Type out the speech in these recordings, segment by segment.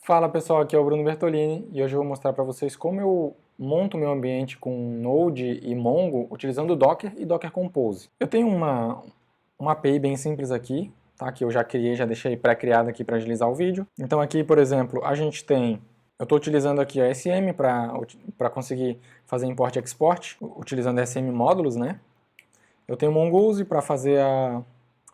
Fala pessoal, aqui é o Bruno Bertolini e hoje eu vou mostrar para vocês como eu monto meu ambiente com Node e Mongo utilizando Docker e Docker Compose. Eu tenho uma API bem simples aqui, tá? Que eu já criei, já deixei pré-criada aqui para agilizar o vídeo. Então aqui, por exemplo, eu estou utilizando aqui a SM para conseguir fazer import e export, utilizando SM módulos, né? Eu tenho o Mongoose para fazer a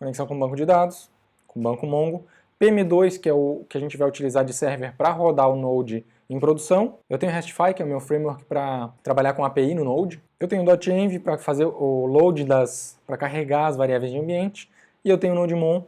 conexão com o banco de dados, com o banco Mongo. PM2, que é o que a gente vai utilizar de server para rodar o Node em produção. Eu tenho RESTfy, que é o meu framework para trabalhar com API no Node. Eu tenho .env para fazer o load para carregar as variáveis de ambiente. E eu tenho o NodeMon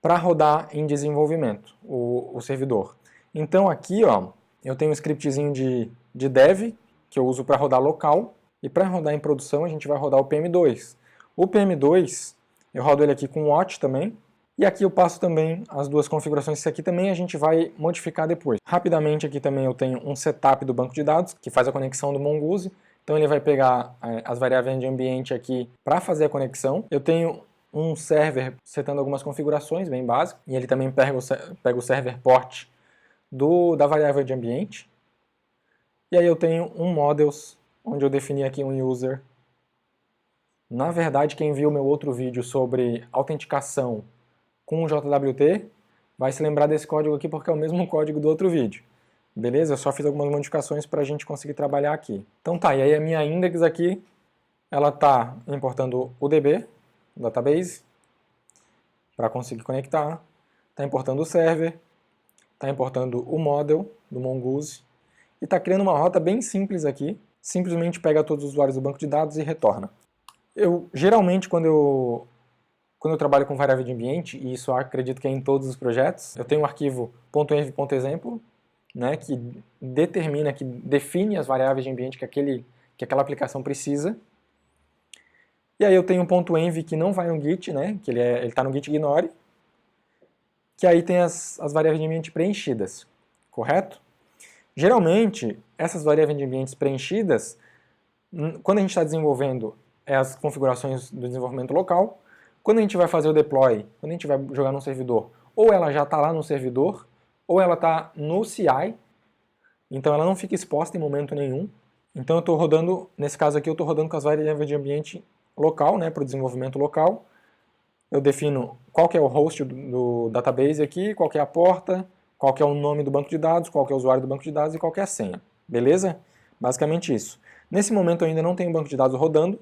para rodar em desenvolvimento, o servidor. Então aqui, ó, eu tenho um scriptzinho de dev, que eu uso para rodar local. E para rodar em produção, a gente vai rodar o PM2. O PM2, eu rodo ele aqui com watch também. E aqui eu passo também as duas configurações. Isso aqui também a gente vai modificar depois. Rapidamente aqui também eu tenho um setup do banco de dados, que faz a conexão do Mongoose. Então ele vai pegar as variáveis de ambiente aqui para fazer a conexão. Eu tenho um server setando algumas configurações bem básicas. E ele também pega o server port da variável de ambiente. E aí eu tenho um models, onde eu defini aqui um user. Na verdade, quem viu meu outro vídeo sobre autenticação com o JWT, vai se lembrar desse código aqui porque é o mesmo código do outro vídeo. Beleza? Eu só fiz algumas modificações para a gente conseguir trabalhar aqui. Então tá, e aí a minha index aqui, ela está importando o DB, o database, para conseguir conectar, está importando o server, está importando o model do Mongoose, e está criando uma rota bem simples aqui, simplesmente pega todos os usuários do banco de dados e retorna. Geralmente, quando eu trabalho com variável de ambiente, e isso eu acredito que é em todos os projetos, eu tenho um arquivo .env.example, né, que define as variáveis de ambiente que aquela aplicação precisa. E aí eu tenho um .env que não vai no Git, né, que ele está no Git ignore, que aí tem as variáveis de ambiente preenchidas, correto? Geralmente, essas variáveis de ambientes preenchidas, quando a gente está desenvolvendo as configurações do desenvolvimento local, quando a gente vai fazer o deploy, quando a gente vai jogar num servidor, ou ela já está lá no servidor, ou ela está no CI, então ela não fica exposta em momento nenhum. Então eu estou rodando, nesse caso aqui eu estou rodando com as variáveis de ambiente local, né, para o desenvolvimento local. Eu defino qual que é o host do database aqui, qual que é a porta, qual que é o nome do banco de dados, qual que é o usuário do banco de dados e qual que é a senha. Beleza? Basicamente isso. Nesse momento eu ainda não tenho banco de dados rodando,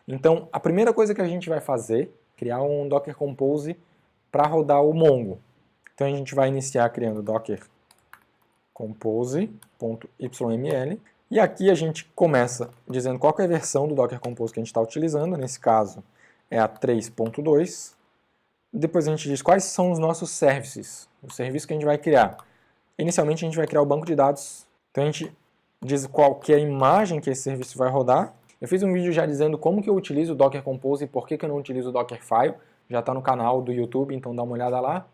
então a primeira coisa que a gente vai fazer, criar um Docker Compose para rodar o Mongo. Então a gente vai iniciar criando Docker compose.yml e aqui a gente começa dizendo qual que é a versão do Docker Compose que a gente está utilizando, nesse caso é a 3.2. Depois a gente diz quais são os nossos services, o serviço que a gente vai criar. Inicialmente a gente vai criar o banco de dados, então a gente diz qual que é a imagem que esse serviço vai rodar. Eu fiz um vídeo já dizendo como que eu utilizo o Docker Compose e por que eu não utilizo o Dockerfile. Já está no canal do YouTube, então dá uma olhada lá.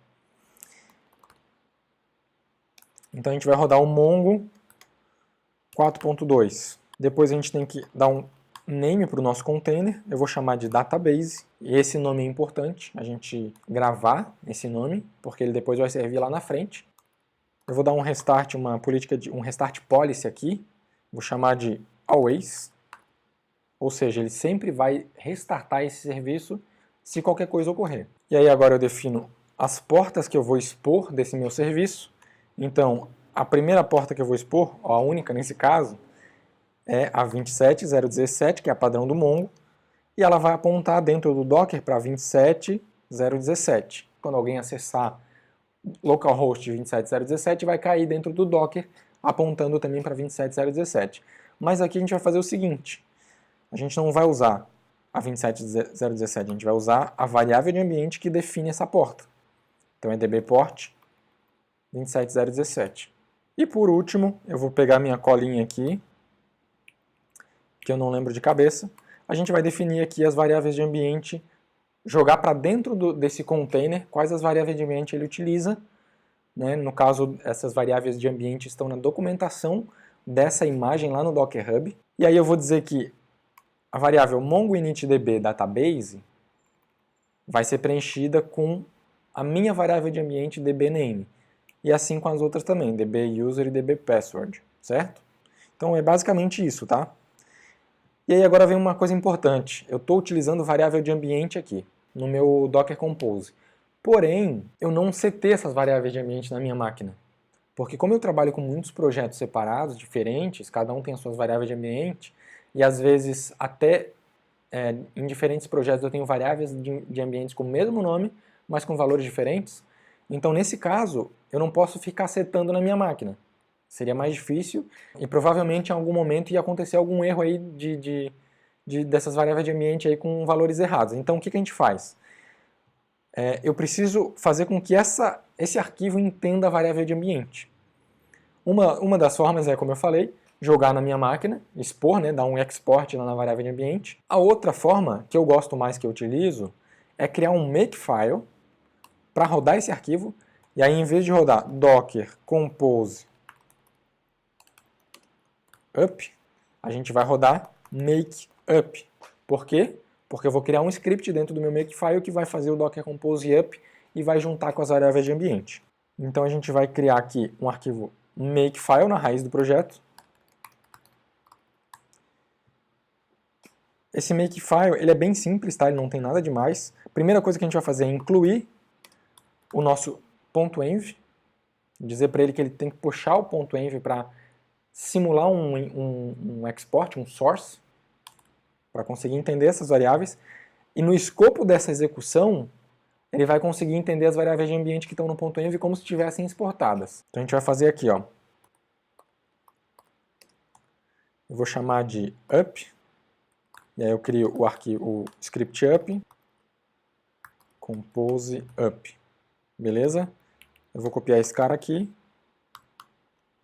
Então a gente vai rodar o Mongo 4.2. Depois a gente tem que dar um name para o nosso container. Eu vou chamar de database. E esse nome é importante, a gente gravar esse nome, porque ele depois vai servir lá na frente. Eu vou dar um restart, um restart policy aqui. Vou chamar de always. Ou seja, ele sempre vai restartar esse serviço se qualquer coisa ocorrer. E aí agora eu defino as portas que eu vou expor desse meu serviço. Então, a primeira porta que eu vou expor, a única nesse caso, é a 27017, que é a padrão do Mongo, e ela vai apontar dentro do Docker para 27017. Quando alguém acessar localhost 27017, vai cair dentro do Docker, apontando também para 27017. Mas aqui a gente vai fazer o seguinte, a gente não vai usar a 27017, a gente vai usar a variável de ambiente que define essa porta. Então é dbport 27017. E por último, eu vou pegar minha colinha aqui, que eu não lembro de cabeça. A gente vai definir aqui as variáveis de ambiente, jogar para dentro desse container quais as variáveis de ambiente ele utiliza. Né? No caso, essas variáveis de ambiente estão na documentação dessa imagem lá no Docker Hub. E aí eu vou dizer que a variável mongoinitdb database vai ser preenchida com a minha variável de ambiente dbname. e assim com as outras também, dbuser e dbpassword, certo? Então é basicamente isso, tá? E aí agora vem uma coisa importante, eu estou utilizando variável de ambiente aqui, no meu Docker Compose. Porém, eu não setei essas variáveis de ambiente na minha máquina. Porque como eu trabalho com muitos projetos separados, diferentes, cada um tem as suas variáveis de ambiente, e às vezes até em diferentes projetos eu tenho variáveis de ambientes com o mesmo nome, mas com valores diferentes. Então nesse caso, eu não posso ficar setando na minha máquina. Seria mais difícil e provavelmente em algum momento ia acontecer algum erro aí dessas variáveis de ambiente aí com valores errados. Então o que a gente faz? Eu preciso fazer com que esse arquivo entenda a variável de ambiente. Uma das formas é, como eu falei, jogar na minha máquina, expor, né, dar um export lá na variável de ambiente. A outra forma, que eu gosto mais, que eu utilizo, é criar um makefile para rodar esse arquivo, e aí em vez de rodar docker compose up, a gente vai rodar make up. Por quê? Porque eu vou criar um script dentro do meu makefile que vai fazer o docker compose up e vai juntar com as variáveis de ambiente. Então a gente vai criar aqui um arquivo makefile na raiz do projeto. Esse makefile ele é bem simples, tá? Ele não tem nada demais. Primeira coisa que a gente vai fazer é incluir o nosso .env, dizer para ele que ele tem que puxar o .env para simular um export, um source, para conseguir entender essas variáveis. E no escopo dessa execução, ele vai conseguir entender as variáveis de ambiente que estão no .env como se estivessem exportadas. Então a gente vai fazer aqui, ó. Eu vou chamar de up, e aí eu crio o arquivo, o script up, compose up, beleza? Eu vou copiar esse cara aqui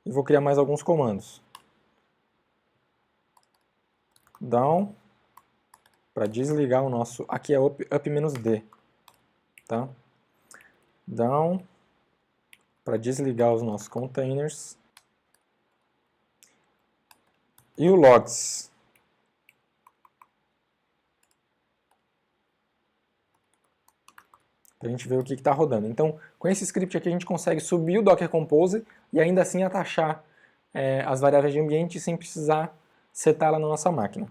e vou criar mais alguns comandos. Down, para desligar o nosso, aqui é up-d, tá? Down, para desligar os nossos containers. E o logs, para a gente ver o que está rodando. Então, com esse script aqui a gente consegue subir o Docker Compose e ainda assim atachar as variáveis de ambiente sem precisar setá-la na nossa máquina.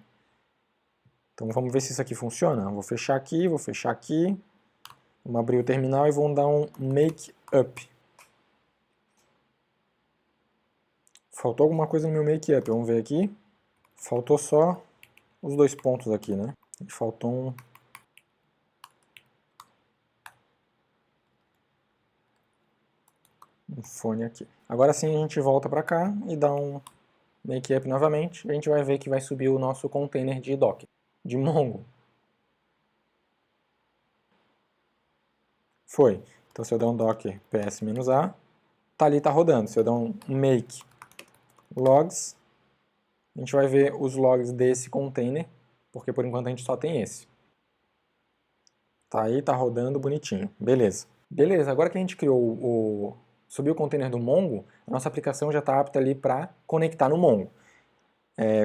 Então vamos ver se isso aqui funciona. Vou fechar aqui, vamos abrir o terminal e vamos dar um make up. Faltou alguma coisa no meu make up, vamos ver aqui. Faltou só os dois pontos aqui, né? Faltou um fone aqui. Agora sim a gente volta para cá e dá um make up novamente. A gente vai ver que vai subir o nosso container de Docker, de Mongo. Foi. Então se eu der um docker ps-a, tá ali, tá rodando. Se eu der um make logs, a gente vai ver os logs desse container, porque por enquanto a gente só tem esse. Tá aí, tá rodando bonitinho. Beleza. Beleza, agora que a gente criou subiu o container do Mongo, a nossa aplicação já está apta ali para conectar no Mongo.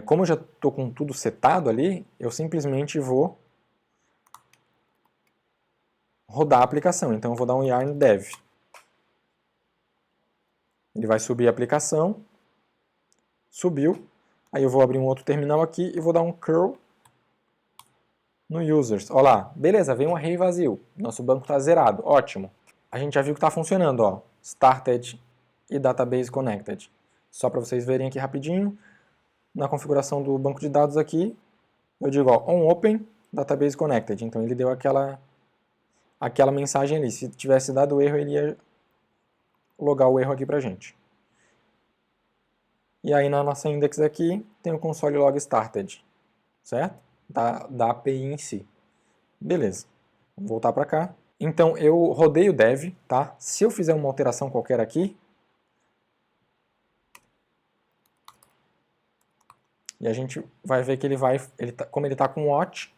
Como eu já estou com tudo setado ali, eu simplesmente vou rodar a aplicação. Então eu vou dar um yarn dev. Ele vai subir a aplicação, subiu, aí eu vou abrir um outro terminal aqui e vou dar um curl no users. Olha lá, beleza, veio um array vazio, nosso banco está zerado, ótimo. A gente já viu que está funcionando, ó, started e database connected. Só para vocês verem aqui rapidinho, na configuração do banco de dados aqui, eu digo ó, on open database connected, então ele deu aquela mensagem ali, se tivesse dado erro ele ia logar o erro aqui pra gente. E aí na nossa index aqui tem o console log started, certo? Da API em si. Beleza, vamos voltar para cá. Então eu rodei o dev, tá? Se eu fizer uma alteração qualquer aqui, e a gente vai ver que como ele está com watch,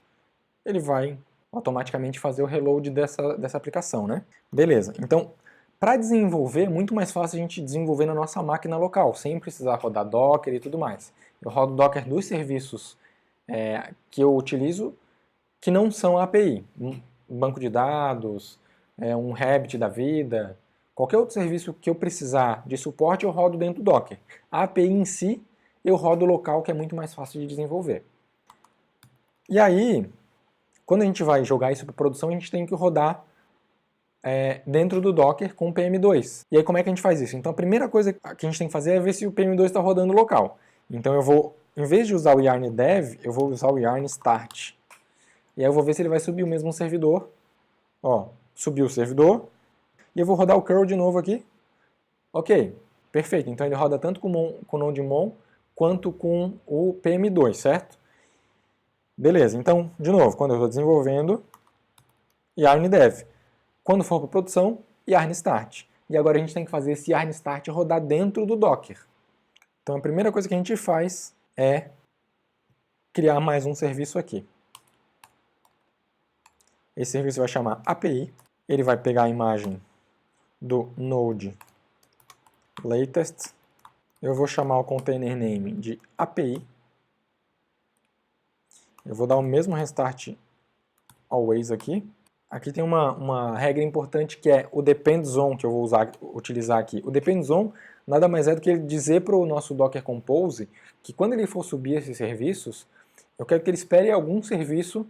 ele vai automaticamente fazer o reload dessa aplicação, né? Beleza, então para desenvolver é muito mais fácil a gente desenvolver na nossa máquina local, sem precisar rodar Docker e tudo mais. Eu rodo Docker dos serviços que eu utilizo, que não são API. Um banco de dados, um Rabbit da vida, Qualquer outro serviço que eu precisar de suporte, eu rodo dentro do Docker. A API em si, eu rodo local, que é muito mais fácil de desenvolver. E aí, quando a gente vai jogar isso para produção, a gente tem que rodar dentro do Docker com o PM2. E aí como é que a gente faz isso? Então a primeira coisa que a gente tem que fazer é ver se o PM2 está rodando local. Então eu vou, em vez de usar o yarn dev, eu vou usar o yarn start. E aí eu vou ver se ele vai subir o mesmo servidor. Ó, subiu o servidor. E eu vou rodar o curl de novo aqui. Ok, perfeito. Então ele roda tanto com o NodeMon quanto com o PM2, certo? Beleza, então, de novo, quando eu estou desenvolvendo, yarn dev. Quando for para produção, yarn start. E agora a gente tem que fazer esse yarn start rodar dentro do Docker. Então a primeira coisa que a gente faz é criar mais um serviço aqui. Esse serviço vai chamar API. Ele vai pegar a imagem do Node Latest. Eu vou chamar o container name de API. Eu vou dar o mesmo restart always aqui. Aqui tem uma regra importante que é o depends on, que eu vou utilizar aqui. O depends on nada mais é do que ele dizer para o nosso Docker Compose que quando ele for subir esses serviços, eu quero que ele espere algum serviço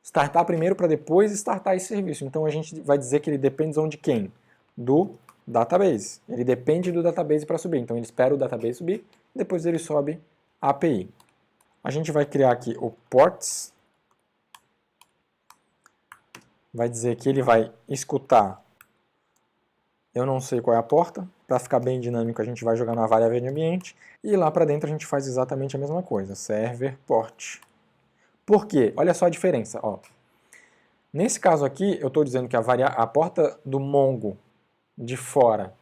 startar primeiro para depois startar esse serviço. Então a gente vai dizer que ele depends on de quem? Do database. Ele depende do database para subir. Então ele espera o database subir, depois ele sobe a API. A gente vai criar aqui o ports. Vai dizer que ele vai escutar, eu não sei qual é a porta, para ficar bem dinâmico a gente vai jogar na variável de ambiente, e lá para dentro a gente faz exatamente a mesma coisa, server port. Por quê? Olha só a diferença. Ó. Nesse caso aqui, eu estou dizendo que a porta do Mongo de fora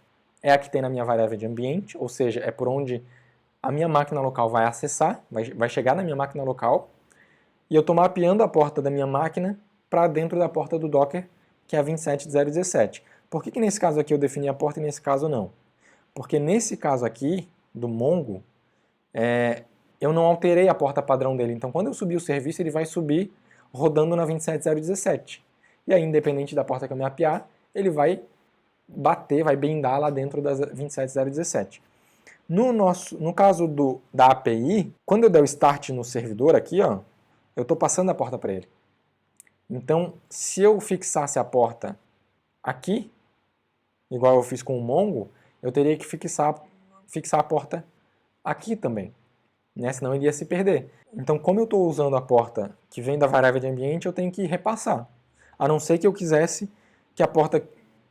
é a que tem na minha variável de ambiente, ou seja, é por onde a minha máquina local vai acessar, vai chegar na minha máquina local, e eu estou mapeando a porta da minha máquina para dentro da porta do Docker, que é a 27017. Por que nesse caso aqui eu defini a porta e nesse caso não? Porque nesse caso aqui, do Mongo, eu não alterei a porta padrão dele. Então quando eu subir o serviço, ele vai subir rodando na 27017. E aí, independente da porta que eu mapear, ele vai bater, vai bindar lá dentro das 27017. No caso da API, quando eu der o start no servidor aqui, ó, eu estou passando a porta para ele. Então, se eu fixasse a porta aqui, igual eu fiz com o Mongo, eu teria que fixar a porta aqui também, né? Senão ele ia se perder. Então, como eu estou usando a porta que vem da variável de ambiente, eu tenho que repassar. A não ser que eu quisesse que a porta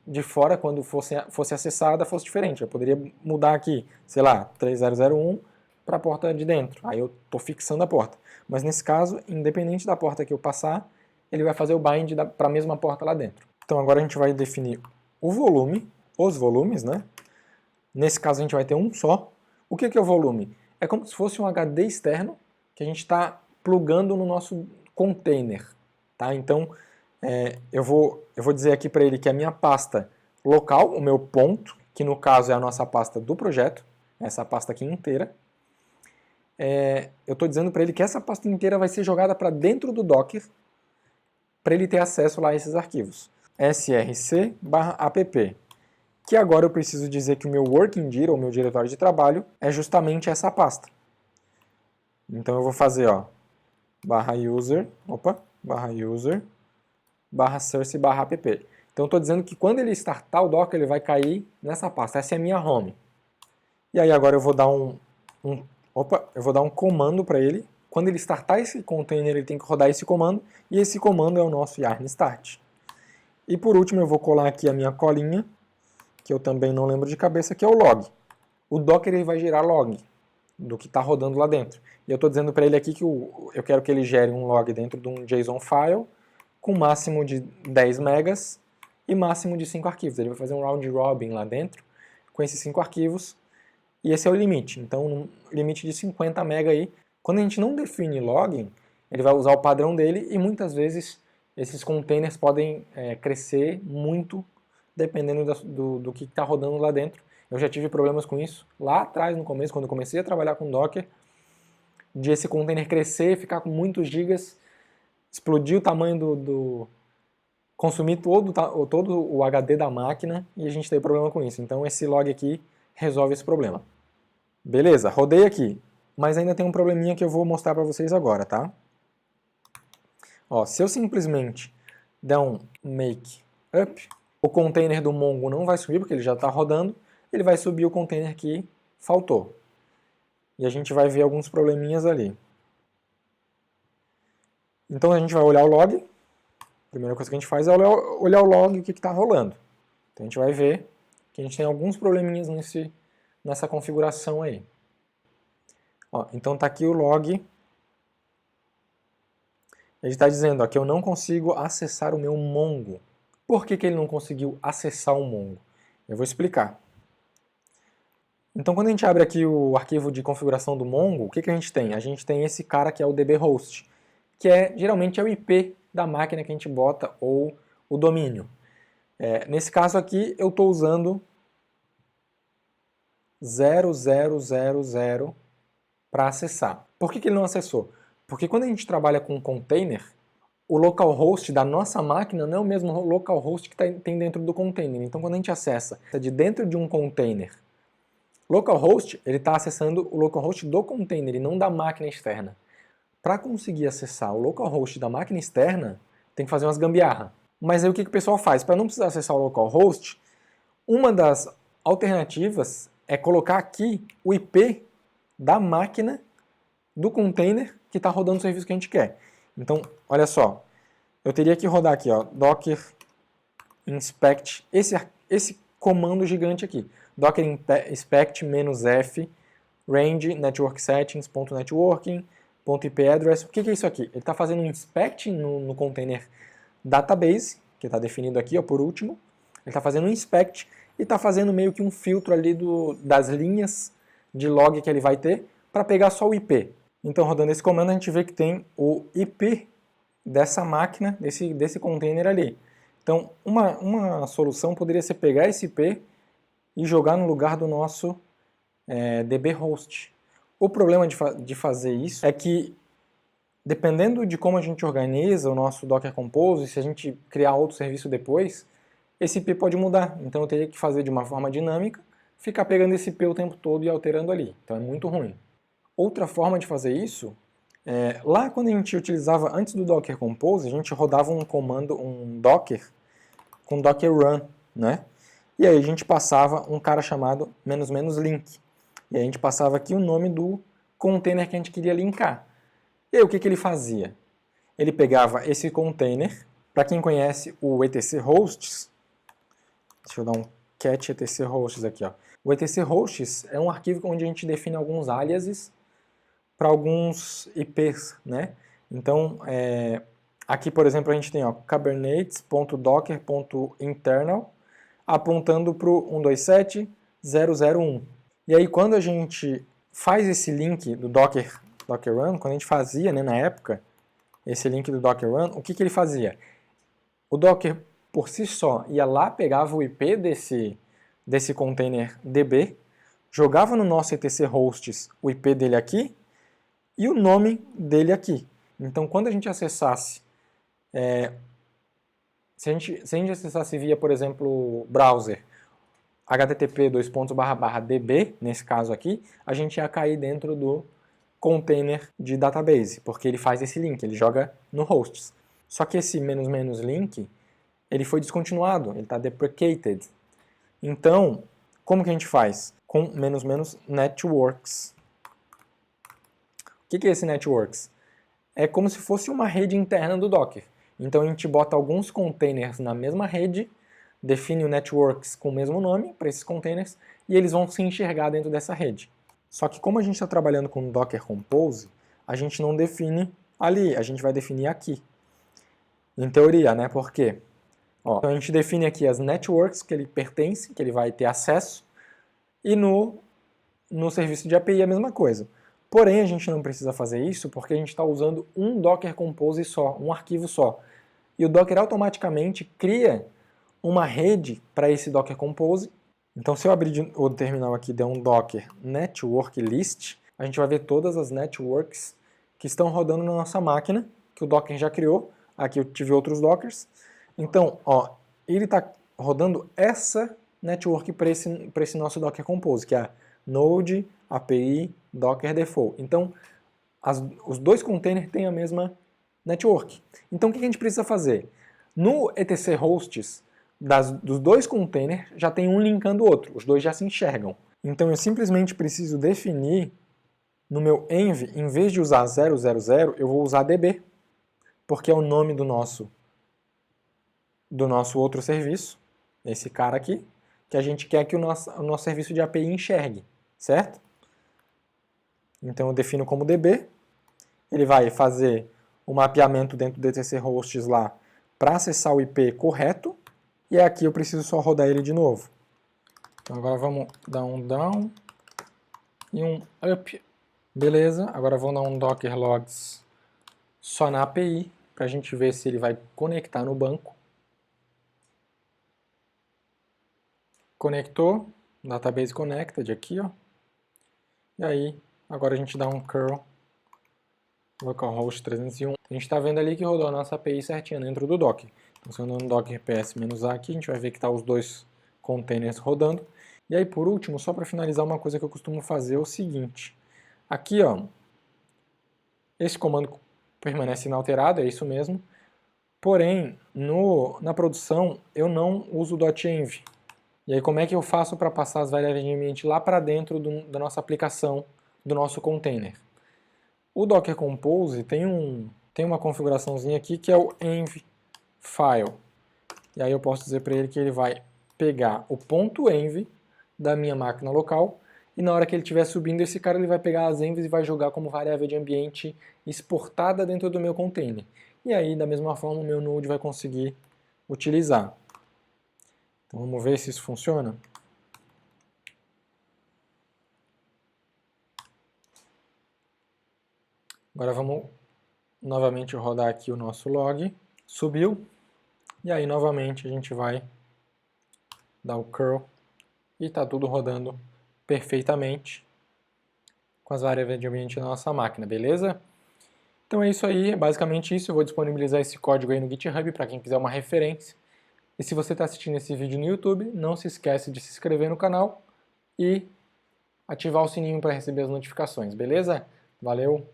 de fora, quando fosse acessada, fosse diferente. Eu poderia mudar aqui, sei lá, 3001 para a porta de dentro. Aí eu estou fixando a porta. Mas nesse caso, independente da porta que eu passar, ele vai fazer o bind para a mesma porta lá dentro. Então agora a gente vai definir o volume, os volumes, né? Nesse caso a gente vai ter um só. O que é o volume? É como se fosse um HD externo que a gente está plugando no nosso container. Tá? Então eu vou dizer aqui para ele que a minha pasta local, o meu ponto, que no caso é a nossa pasta do projeto, essa pasta aqui inteira, eu estou dizendo para ele que essa pasta inteira vai ser jogada para dentro do Docker para ele ter acesso lá a esses arquivos. src/app. Que agora eu preciso dizer que o meu working dir, ou meu diretório de trabalho, é justamente essa pasta. Então eu vou fazer, ó, /user, /source/app. Então eu estou dizendo que quando ele startar o Docker, ele vai cair nessa pasta. Essa é a minha home. E aí agora eu vou dar eu vou dar um comando para ele. Quando ele startar esse container, ele tem que rodar esse comando, e esse comando é o nosso yarn start. E por último eu vou colar aqui a minha colinha, que eu também não lembro de cabeça, que é o log. O Docker ele vai gerar log do que está rodando lá dentro. E eu estou dizendo para ele aqui que eu quero que ele gere um log dentro de um JSON file com máximo de 10 megas e máximo de 5 arquivos. Ele vai fazer um round robin lá dentro com esses 5 arquivos, e esse é o limite. Então, um limite de 50 mega aí. Quando a gente não define login, ele vai usar o padrão dele, e muitas vezes esses containers podem crescer muito dependendo do que está rodando lá dentro. Eu já tive problemas com isso lá atrás, no começo, quando eu comecei a trabalhar com Docker, de esse container crescer, ficar com muitos gigas, explodir o tamanho consumir todo o HD da máquina e a gente tem problema com isso. Então esse log aqui resolve esse problema. Beleza, rodei aqui, mas ainda tem um probleminha que eu vou mostrar para vocês agora, tá? Ó, se eu simplesmente der um make up, o container do Mongo não vai subir porque ele já está rodando, ele vai subir o container que faltou. E a gente vai ver alguns probleminhas ali. Então a gente vai olhar o log. A primeira coisa que a gente faz é olhar o log e o que está rolando. Então a gente vai ver que a gente tem alguns probleminhas nessa configuração aí. Ó, então está aqui o log. Ele está dizendo ó, que eu não consigo acessar o meu Mongo. Por que ele não conseguiu acessar o Mongo? Eu vou explicar. Então quando a gente abre aqui o arquivo de configuração do Mongo, o que a gente tem? A gente tem esse cara que é o dbhost, que geralmente é o IP da máquina que a gente bota ou o domínio. Nesse caso aqui eu estou usando 0000 para acessar. Por que ele não acessou? Porque quando a gente trabalha com um container, o localhost da nossa máquina não é o mesmo localhost que tem dentro do container. Então quando a gente acessa de dentro de um container, localhost, ele está acessando o localhost do container e não da máquina externa. Para conseguir acessar o localhost da máquina externa, tem que fazer umas gambiarra. Mas aí o que o pessoal faz? Para não precisar acessar o localhost, uma das alternativas é colocar aqui o IP da máquina do container que está rodando o serviço que a gente quer. Então, olha só, eu teria que rodar aqui, ó, docker inspect, esse comando gigante aqui, docker inspect -f range network settings .networking .ip address. O que é isso aqui? Ele está fazendo um inspect no container database, que está definido aqui, ó, por último. Ele está fazendo um inspect e está fazendo meio que um filtro ali das linhas de log que ele vai ter para pegar só o IP. Então, rodando esse comando, a gente vê que tem o IP dessa máquina, desse container ali. Então, uma solução poderia ser pegar esse IP e jogar no lugar do nosso dbhost. O problema de fazer isso é que, dependendo de como a gente organiza o nosso Docker Compose, se a gente criar outro serviço depois, esse IP pode mudar. Então eu teria que fazer de uma forma dinâmica, ficar pegando esse IP o tempo todo e alterando ali. Então é muito ruim. Outra forma de fazer isso, lá quando a gente utilizava, antes do Docker Compose, a gente rodava um comando, um Docker, com Docker Run, né? E aí a gente passava um cara chamado --link. E aí a gente passava aqui o nome do container que a gente queria linkar. E aí o que ele fazia? Ele pegava esse container, para quem conhece o etc hosts, deixa eu dar um cat etc hosts aqui, ó. O etc hosts é um arquivo onde a gente define alguns aliases para alguns IPs, né? Então, aqui, por exemplo, a gente tem kubernetes.docker.internal apontando para o 127.0.0.1. E aí, quando a gente faz esse link do Docker Run, quando a gente fazia, né, na época, esse link do Docker Run, o que ele fazia? O Docker, por si só, ia lá, pegava o IP desse container DB, jogava no nosso etc hosts o IP dele aqui e o nome dele aqui. Então, quando a gente acessasse, se a gente acessasse via, por exemplo, browser, http://db, nesse caso aqui, a gente ia cair dentro do container de database, porque ele faz esse link, ele joga no hosts. Só que esse --link, ele foi descontinuado, ele está deprecated. Então, como que a gente faz? Com --networks. O que é esse networks? É como se fosse uma rede interna do Docker. Então a gente bota alguns containers na mesma rede, define o networks com o mesmo nome para esses containers e eles vão se enxergar dentro dessa rede. Só que como a gente está trabalhando com Docker Compose, a gente não define ali, a gente vai definir aqui. Em teoria, né? Por quê? Ó, então a gente define aqui as networks que ele pertence, que ele vai ter acesso, e no serviço de API é a mesma coisa. Porém, a gente não precisa fazer isso porque a gente está usando um Docker Compose só, um arquivo só. E o Docker automaticamente cria uma rede para esse Docker Compose. Então, se eu abrir o terminal aqui e der um Docker Network List, a gente vai ver todas as networks que estão rodando na nossa máquina, que o Docker já criou. Aqui eu tive outros Dockers. Então, ó, ele está rodando essa network para esse nosso Docker Compose, que é a Node, API, Docker Default. Então, os dois containers têm a mesma network. Então, o que a gente precisa fazer? No etc hosts dos dois containers já tem um linkando o outro, os dois já se enxergam. Então, eu simplesmente preciso definir no meu env, em vez de usar 000, eu vou usar db, porque é o nome do nosso outro serviço, esse cara aqui, que a gente quer que o nosso serviço de API enxergue, certo? Então eu defino como db, ele vai fazer o mapeamento dentro do etc hosts lá para acessar o IP correto, e aqui eu preciso só rodar ele de novo. Então agora vamos dar um down e um up. Beleza, agora vamos dar um docker logs só na API, para a gente ver se ele vai conectar no banco. Conectou, database connected aqui, ó. E aí, agora a gente dá um curl localhost 301. A gente está vendo ali que rodou a nossa API certinha dentro do Docker. Então, se eu andar no docker ps-a aqui, a gente vai ver que está os dois containers rodando. E aí, por último, só para finalizar, uma coisa que eu costumo fazer é o seguinte. Aqui, ó, esse comando permanece inalterado, é isso mesmo. Porém, na produção, eu não uso o .env. E aí, como é que eu faço para passar as variáveis de ambiente lá para dentro da nossa aplicação, do nosso container? O Docker Compose tem uma configuraçãozinha aqui que é o env file. E aí eu posso dizer para ele que ele vai pegar o ponto .env da minha máquina local e na hora que ele estiver subindo esse cara ele vai pegar as envs e vai jogar como variável de ambiente exportada dentro do meu container. E aí, da mesma forma, o meu Node vai conseguir utilizar. Então vamos ver se isso funciona. Agora vamos novamente rodar aqui o nosso log. Subiu. E aí novamente a gente vai dar o curl e está tudo rodando perfeitamente com as variáveis de ambiente na nossa máquina, beleza? Então é isso aí, é basicamente isso. Eu vou disponibilizar esse código aí no GitHub para quem quiser uma referência. E se você está assistindo esse vídeo no YouTube, não se esquece de se inscrever no canal e ativar o sininho para receber as notificações, beleza? Valeu!